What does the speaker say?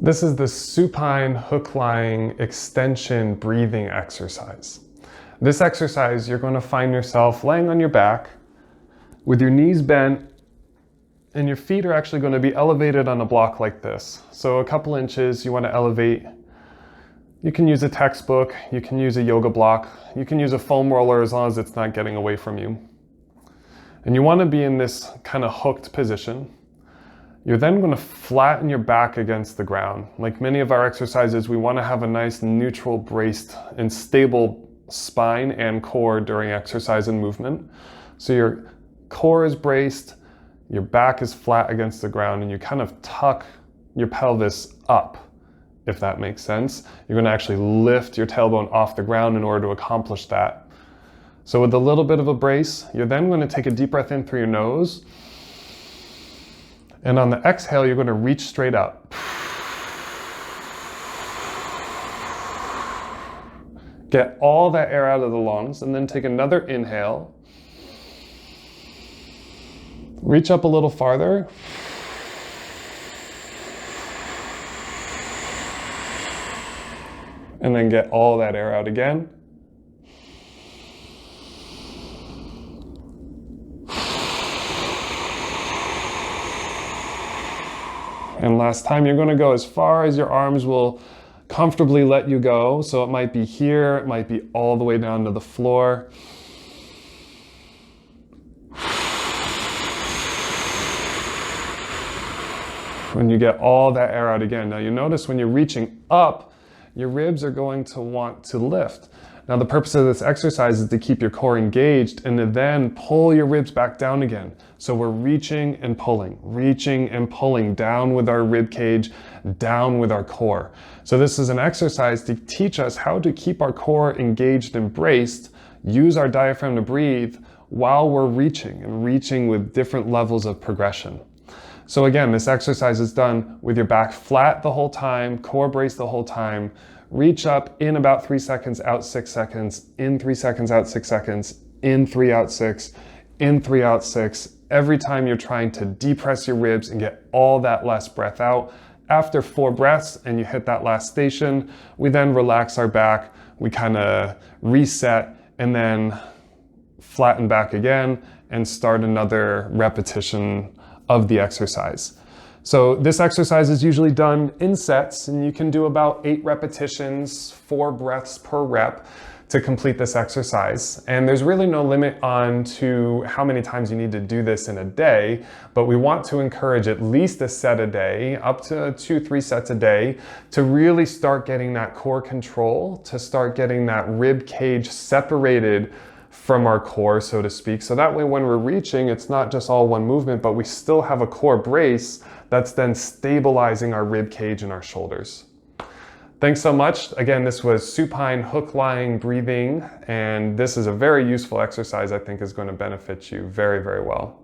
This is the supine hook-lying extension breathing exercise. This exercise, you're going to find yourself laying on your back with your knees bent, and your feet are actually going to be elevated on a block like this. So a couple inches you want to elevate. You can use a textbook, you can use a yoga block, you can use a foam roller as long as it's not getting away from you. And you want to be in this kind of hooked position. You're then going to flatten your back against the ground. Like many of our exercises, we want to have a nice neutral, braced, and stable spine and core during exercise and movement. So your core is braced, your back is flat against the ground, and you kind of tuck your pelvis up, if that makes sense. You're going to actually lift your tailbone off the ground in order to accomplish that. So with a little bit of a brace, you're then going to take a deep breath in through your nose. And on the exhale, you're going to reach straight up. Get all that air out of the lungs, and then take another inhale. Reach up a little farther. And then get all that air out again. And last time, you're going to go as far as your arms will comfortably let you go. So it might be here, it might be all the way down to the floor. When you get all that air out again. Now you notice when you're reaching up, your ribs are going to want to lift. Now the purpose of this exercise is to keep your core engaged and to then pull your ribs back down again. So we're reaching and pulling down with our rib cage, down with our core. So this is an exercise to teach us how to keep our core engaged and braced, use our diaphragm to breathe while we're reaching with different levels of progression. So again, this exercise is done with your back flat the whole time, core braced the whole time. Reach up in about 3 seconds, out 6 seconds, in 3 seconds, out 6 seconds, in 3, out 6, in 3, out 6. Every time you're trying to depress your ribs and get all that last breath out. After 4 breaths and you hit that last station, we then relax our back, we kind of reset and then flatten back again and start another repetition of the exercise. So this exercise is usually done in sets, and you can do about 8 repetitions, 4 breaths per rep to complete this exercise. And there's really no limit on to how many times you need to do this in a day, but we want to encourage at least a set a day, up to 2-3 sets a day, to really start getting that core control, to start getting that rib cage separated from our core, so to speak. So that way when we're reaching, it's not just all one movement, but we still have a core brace that's then stabilizing our rib cage and our shoulders. Thanks so much. Again, this was supine hook-lying breathing, and this is a very useful exercise I think is going to benefit you very, very well.